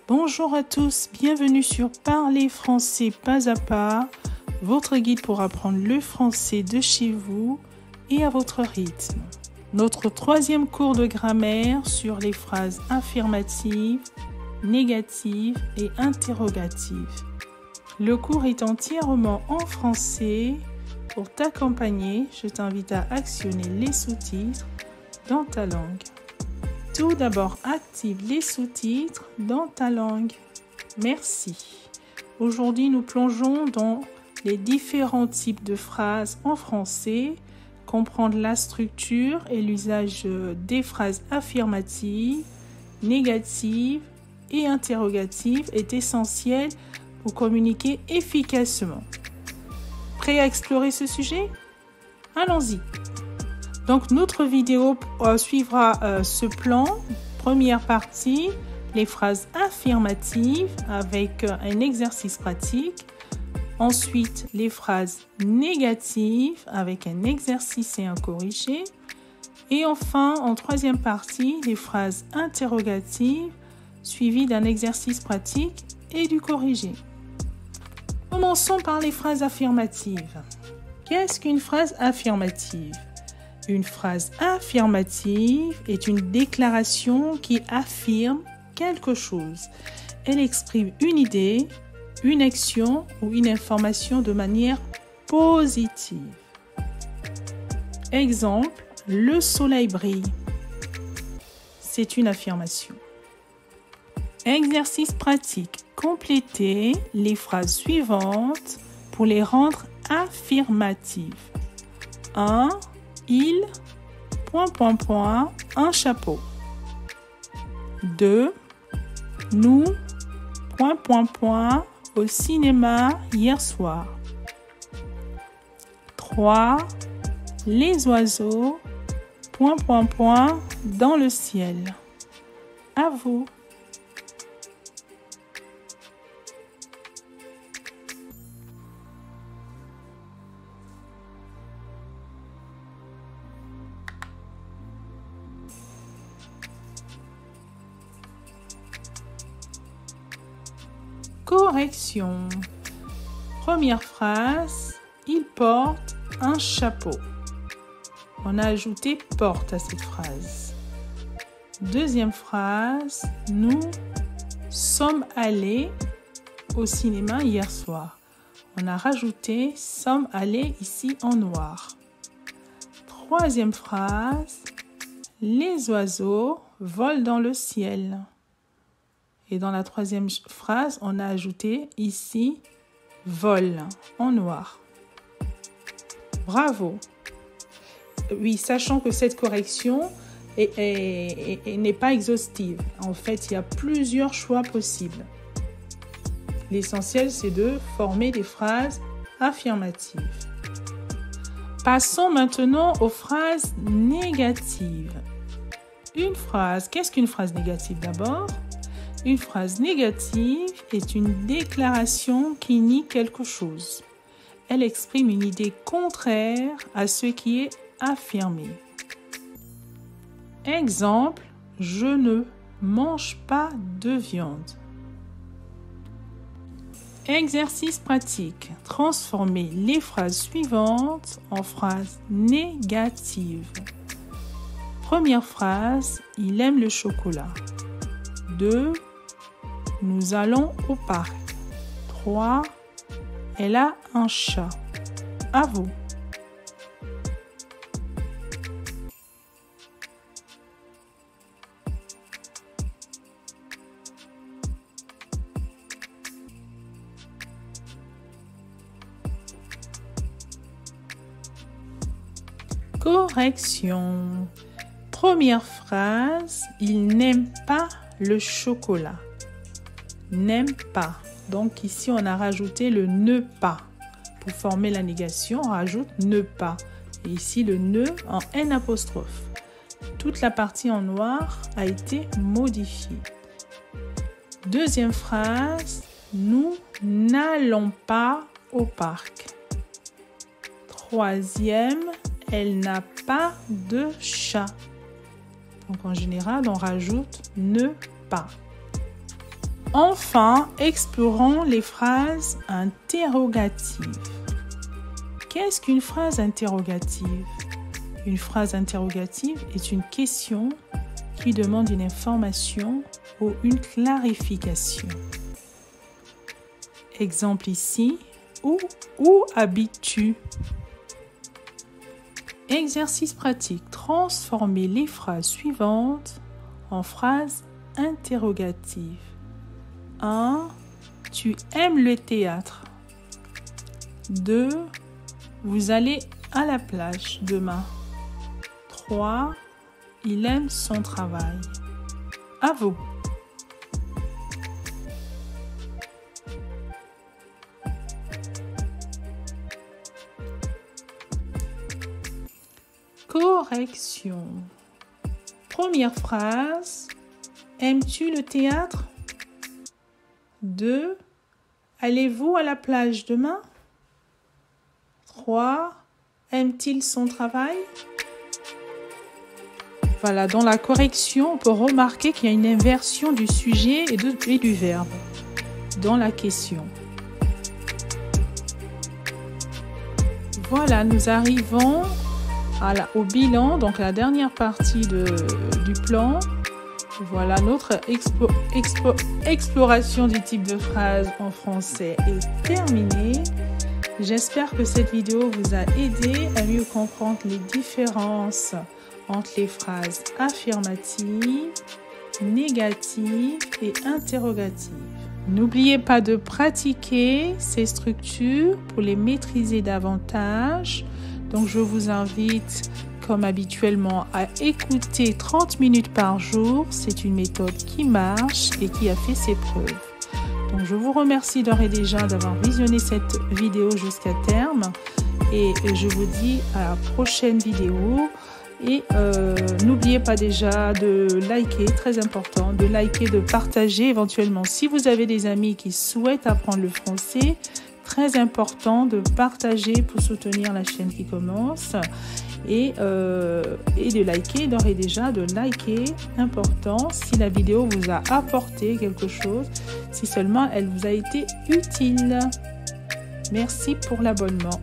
Bonjour à tous, bienvenue sur Parler français pas à pas, votre guide pour apprendre le français de chez vous et à votre rythme. Notre troisième cours de grammaire sur les phrases affirmatives, négatives et interrogatives. Le cours est entièrement en français. Pour t'accompagner, je t'invite à actionner les sous-titres dans ta langue. Tout d'abord, active les sous-titres dans ta langue. Merci. Aujourd'hui, nous plongeons dans les différents types de phrases en français. Comprendre la structure et l'usage des phrases affirmatives, négatives et interrogatives est essentiel pour communiquer efficacement. Prêt à explorer ce sujet? Allons-y. Donc, notre vidéo suivra ce plan. Première partie, les phrases affirmatives avec un exercice pratique. Ensuite, les phrases négatives avec un exercice et un corrigé. Et enfin, en troisième partie, les phrases interrogatives suivies d'un exercice pratique et du corrigé. Commençons par les phrases affirmatives. Qu'est-ce qu'une phrase affirmative? Une phrase affirmative est une déclaration qui affirme quelque chose. Elle exprime une idée, une action ou une information de manière positive. Exemple, le soleil brille. C'est une affirmation. Exercice pratique. Complétez les phrases suivantes pour les rendre affirmatives. 1. Il, ... un chapeau. 2. Nous, ... au cinéma hier soir. 3. Les oiseaux, ... dans le ciel. À vous. Correction. Première phrase, il porte un chapeau. On a ajouté porte à cette phrase. Deuxième phrase, nous sommes allés au cinéma hier soir. On a rajouté sommes allés ici en noir. Troisième phrase, les oiseaux volent dans le ciel. Et dans la troisième phrase, on a ajouté ici « vol » en noir. Bravo! Oui, sachant que cette correction n'est pas exhaustive. En fait, il y a plusieurs choix possibles. L'essentiel, c'est de former des phrases affirmatives. Passons maintenant aux phrases négatives. Une phrase, qu'est-ce qu'une phrase négative d'abord? Une phrase négative est une déclaration qui nie quelque chose. Elle exprime une idée contraire à ce qui est affirmé. Exemple, je ne mange pas de viande. Exercice pratique. Transformez les phrases suivantes en phrases négatives. Première phrase, il aime le chocolat. 2. Nous allons au parc. 3. Elle a un chat. À vous. Correction. Première phrase, il n'aime pas le chocolat. N'aime pas. Donc ici, on a rajouté le ne pas. Pour former la négation, on rajoute ne pas. Et ici, le ne en N apostrophe. Toute la partie en noir a été modifiée. Deuxième phrase, nous n'allons pas au parc. Troisième, elle n'a pas de chat. Donc en général, on rajoute ne pas. Enfin, explorons les phrases interrogatives. Qu'est-ce qu'une phrase interrogative? Une phrase interrogative est une question qui demande une information ou une clarification. Exemple ici, où habites-tu? Exercice pratique, transformez les phrases suivantes en phrases interrogatives. 1. Tu aimes le théâtre. 2. Vous allez à la plage demain. 3. Il aime son travail. À vous. Correction. Première phrase. Aimes-tu le théâtre? 2. Allez-vous à la plage demain? 3. Aime-t-il son travail? Voilà, dans la correction, on peut remarquer qu'il y a une inversion du sujet et du verbe dans la question. Voilà, nous arrivons au bilan, donc la dernière partie du plan. Voilà, notre exploration du type de phrase en français est terminée. J'espère que cette vidéo vous a aidé à mieux comprendre les différences entre les phrases affirmatives, négatives et interrogatives. N'oubliez pas de pratiquer ces structures pour les maîtriser davantage. Donc, je vous invite, comme habituellement, à écouter 30 minutes par jour. C'est une méthode qui marche et qui a fait ses preuves. Donc, je vous remercie d'ores et déjà d'avoir visionné cette vidéo jusqu'à terme. Et je vous dis à la prochaine vidéo. Et n'oubliez pas déjà de liker, très important, de liker, de partager éventuellement. Si vous avez des amis qui souhaitent apprendre le français, très important de partager pour soutenir la chaîne qui commence. Et de liker, d'ores et déjà de liker, important, si la vidéo vous a apporté quelque chose, si seulement elle vous a été utile. Merci pour l'abonnement.